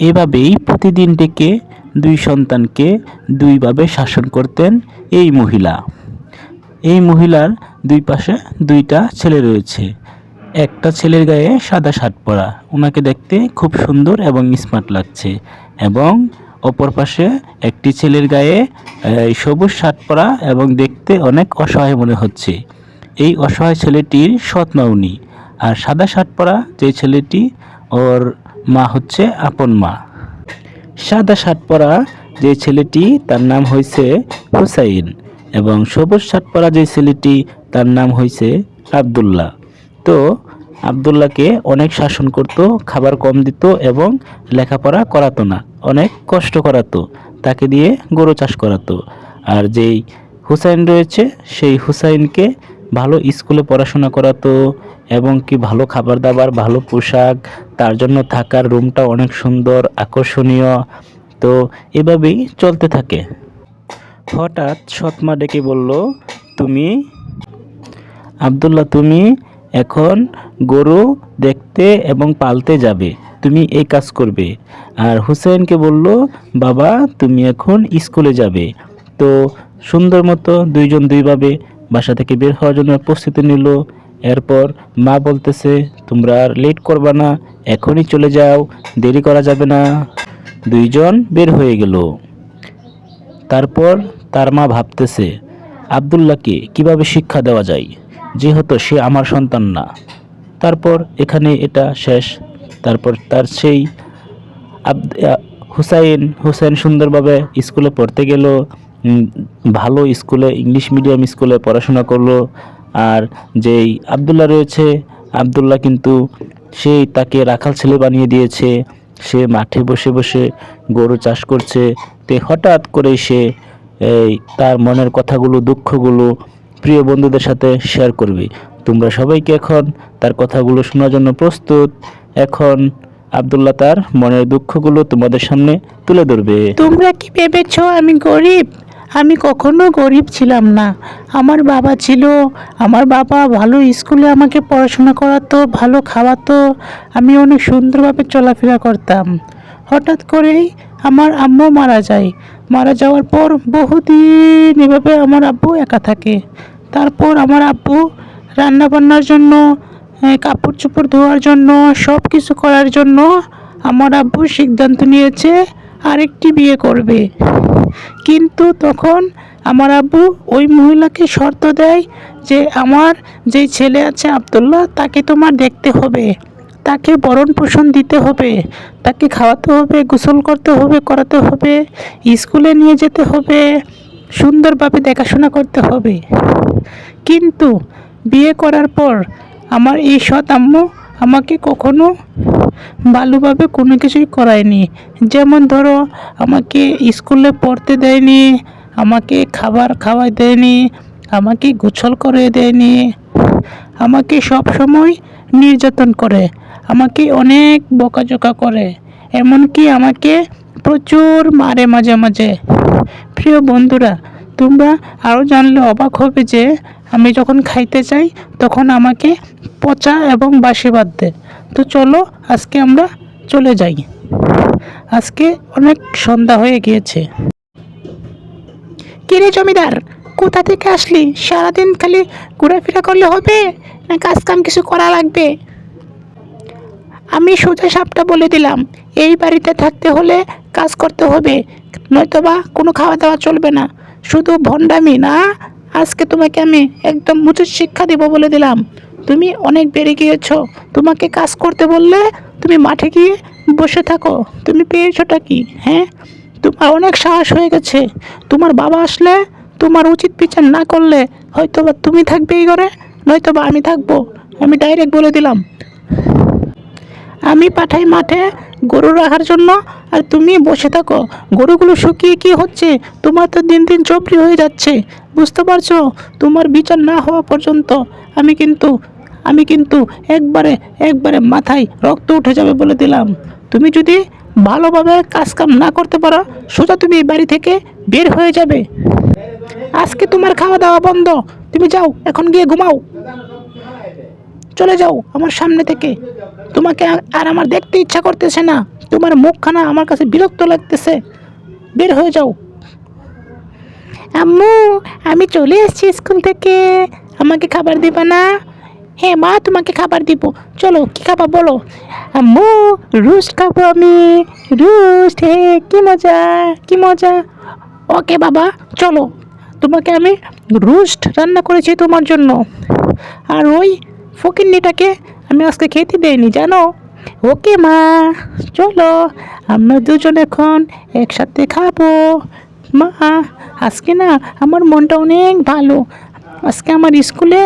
এভাবেই প্রতিদিন ডেকে দুই সন্তানকে দুইভাবে শাসন করতেন এই মহিলা। এই মহিলার দুই পাশে দুইটা ছেলে রয়েছে। একটা ছেলের গায়ে সাদা শার্ট পরা, ওনাকে দেখতে খুব সুন্দর এবং স্মার্ট লাগছে, এবং অপর পাশে একটি ছেলের গায়ে সবুজ শার্ট পরা এবং দেখতে অনেক অসহায় মনে হচ্ছে। এই অসহায় ছেলেটির সৎ মা উনি, আর সাদা শার্ট পরা যে ছেলেটি, ওর মা হচ্ছে আপন মা। সাদা শার্ট পরা যে ছেলেটি তার নাম হয়েছে হুসাইন, এবং সবুজ শার্ট পরা যে ছেলেটি তার নাম হয়েছে আব্দুল্লাহ। তো আব্দুল্লাহকে অনেক শাসন করত, খাবার কম দিত এবং লেখাপড়া করাতো না, অনেক কষ্ট করাতো, তাকে দিয়ে গরু চাষ করাতো। আর যেই হুসাইন রয়েছে সেই হুসাইনকে ভালো স্কুলে পড়াশোনা করাতো, এবং কি ভালো খাবার দাবার, ভালো পোশাক, তার জন্য থাকার রুমটা অনেক সুন্দর আকর্ষণীয়। তো এভাবেই চলতে থাকে। হঠাৎ সৎমা ডেকে বলল, তুমি আব্দুল্লাহ, তুমি এখন গরু দেখতে এবং পালতে যাবে, তুমি এই কাজ করবে। আর হুসাইনকে বলল, বাবা তুমি এখন স্কুলে যাবে। তো সুন্দর মতো দুইজন দুইভাবে বাসা থেকে বের হওয়ার জন্য প্রস্তুতি নিল। এরপর মা বলতেছে, তোমরা আর লেট করবা না, এখনই চলে যাও, দেরি করা যাবে না। দুইজন বের হয়ে গেল। তারপর তার মা ভাবতেছে, আব্দুল্লাহকে কিভাবে শিক্ষা দেওয়া যায়, যেহেতু সে আমার সন্তান না। তারপর এখানে এটা শেষ। তারপর তার সেই হুসাইন সুন্দরভাবে স্কুলে পড়তে গেল, ভালো স্কুলে, ইংলিশ মিডিয়াম স্কুলে পড়াশোনা করলো। আর যেই আব্দুল্লাহ রয়েছে, আব্দুল্লাহ কিন্তু সেই তাকে রাখাল ছেলে বানিয়ে দিয়েছে। সে মাঠে বসে বসে গরু চাষ করছে। তে হঠাৎ করে সে তার মনের কথাগুলো, দুঃখগুলো প্রিয় বন্ধুদের সাথে শেয়ার করবে। তোমরা সবাইকে এখন তার কথাগুলো শোনার জন্য প্রস্তুত। এখন আব্দুল্লাহ তার মনের দুঃখগুলো তোমাদের সামনে তুলে ধরবে। তোমরা কি ভেবেছো আমি গরিব? আমি কখনো গরিব ছিলাম না। আমার বাবা ছিল, আমার বাবা ভালো স্কুলে আমাকে পড়াশোনা করাতো, ভালো খাওয়াতো, আমি অনেক সুন্দরভাবে চলাফেরা করতাম। হঠাৎ করেই আমার আম্মু মারা যায়। মারা যাওয়ার পর বহুদিন এভাবে আমার আব্বু একা থাকে। তারপর আমার আব্বু রান্না বান্নার জন্য, কাপড় চোপড় ধোয়ার জন্য, সব কিছু করার জন্য আমার আব্বু সিদ্ধান্ত নিয়েছে আরেকটি বিয়ে করবে। কিন্তু তখন আমার আব্বু ওই মহিলাকে শর্ত দেয় যে আমার যেই ছেলে আছে আব্দুল্লাহ, তাকে তোমার দেখতে হবে, তাকে ভরণ পোষণ দিতে হবে, তাকে খাওয়াতে হবে, গোসল করতে হবে, করাতে হবে, স্কুলে নিয়ে যেতে হবে, সুন্দরভাবে দেখাশোনা করতে হবে। কিন্তু বিয়ে করার পর আমার এই সৎ আম্মু আমাকে কখনো ভালোভাবে কোনো কিছুই করায়নি। যেমন ধরো, আমাকে স্কুলে পড়তে দেয়নি, আমাকে খাবার খাওয়াই দেয়নি, আমাকে গোসল করে দেয়নি, আমাকে সব সময় নির্যাতন করে, আমাকে অনেক বকাঝকা করে, এমনকি আমাকে প্রচুর মারে মাঝে মাঝে। প্রিয় বন্ধুরা, তোমরা আরও জানলে অবাক হবে যে আমি যখন খাইতে চাই তখন আমাকে পচা এবং বাসি ভাত দেয়। তো চলো আজকে আমরা চলে যাই, আজকে অনেক সন্ধ্যা হয়ে গিয়েছে। কিরে জমিদার, কোথা থেকে আসলি? সারাদিন খালি ঘোরাফেরা করলে হবে না কাজ কাম কিছু করা লাগবে? আমি সোজা সাপটা বলে দিলাম, এই বাড়িতে থাকতে হলে কাজ করতে হবে, নয়তোবা কোনো খাওয়া দাওয়া চলবে না। শুধু ভণ্ডামি না, আজকে তোমাকে আমি একদম উচিত শিক্ষা দেব বলে দিলাম। তুমি অনেক বেড়ে গিয়েছো, তোমাকে কাজ করতে বললে তুমি মাঠে গিয়ে বসে থাকো। তুমি পেয়েছোটা কি? হ্যাঁ, তোমার অনেক সাহস হয়ে গেছে। তোমার বাবা আসলে তোমার উচিত বিচার না করলে হয়তোবা তুমি থাকবে এই ঘরে, নয়তোবা আমি থাকবো। আমি ডাইরেক্ট বলে দিলাম। আমি পাঠাই মাঠে গরু রাখার জন্য, আর তুমি বসে থাকো। গরুগুলো শুকিয়ে কি হচ্ছে, তোমার তো দিন দিন চবরি হয়ে যাচ্ছে, বুঝতে পারছো? তোমার বিচার না হওয়া পর্যন্ত আমি কিন্তু একবারে একবারে মাথায় রক্ত উঠে যাবে বলে দিলাম। তুমি যদি ভালোভাবে কাজ কাম না করতে পারো, সোজা তুমি এই বাড়ি থেকে বের হয়ে যাবে। আজকে তোমার খাওয়া দাওয়া বন্ধ, তুমি যাও, এখন গিয়ে ঘুমাও। চলে যাও আমার সামনে থেকে, তোমাকে আর আমার দেখতে ইচ্ছা করতেছে না। তোমার মুখখানা আমার কাছে বিরক্ত লাগতেছে, বের হয়ে যাও। আম্মু, আমি চলে এসেছি স্কুল থেকে, আমাকে খাবার দিবা না? হ্যাঁ মা, তোমাকে খাবার দিব, চলো কি খাবা বলো। আম্মু, রোস্ট খাবো আমি, রোস্ট। হে, কি মজা, কি মজা। ওকে বাবা, চলো, তোমাকে আমি রোস্ট রান্না করেছি তোমার জন্য। আর ওই ফকিন্নিটাকে আমি আজকে খেতে দেইনি জানো। ওকে মা, চলো আমরা দুজন এখন একসাথে খাবো। মা, আজকে না আমার মনটা অনেক ভালো, আজকে আমার স্কুলে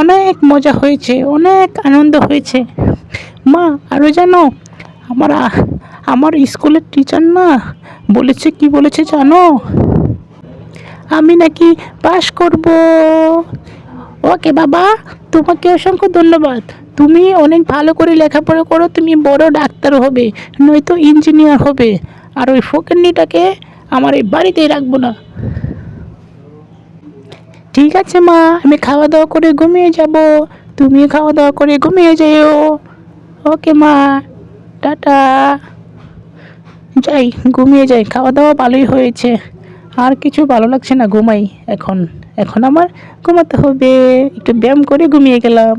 অনেক মজা হয়েছে, অনেক আনন্দ হয়েছে। মা, আরও জানো, আমার আমার স্কুলের টিচার না বলেছে, কি বলেছে জানো, আমি নাকি পাস করব। ওকে বাবা, তোমাকে অসংখ্য ধন্যবাদ। তুমি অনেক ভালো করে লেখাপড়া করো, তুমি বড় ডাক্তার হবে, নয়তো ইঞ্জিনিয়ার হবে। আর ওই ফকিন্নিটাকে আমার এই বাড়িতেই রাখবো না। ঠিক আছে মা, আমি খাওয়া দাওয়া করে ঘুমিয়ে যাব, তুমি খাওয়া দাওয়া করে ঘুমিয়ে যেও। ওকে মা, টাটা। যাই, ঘুমিয়ে যাই, খাওয়া দাওয়া ভালোই হয়েছে, আর কিছু ভালো লাগছে না, ঘুমাই এখন। এখন আমার ঘুমাতে হবে, একটু ব্যায়াম করে ঘুমিয়ে গেলাম।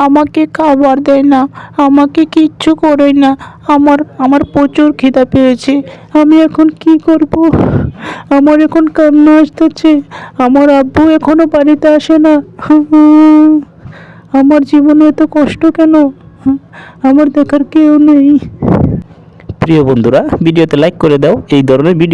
আমাকে খাবার দেয় না, আমাকে কিচ্ছু করে না, আমার প্রচুর খিদা পেয়েছে, আমি এখন কি করব? আমার এখন কান্না আসতেছে, আমার আব্বু এখনো বাড়িতে আসে না। আমার জীবনে এত কষ্ট কেন? আমার দেখার কেউ নেই। প্রিয় বন্ধুরা, ভিডিওতে লাইক করে দাও। এই ধরনের ভিডিও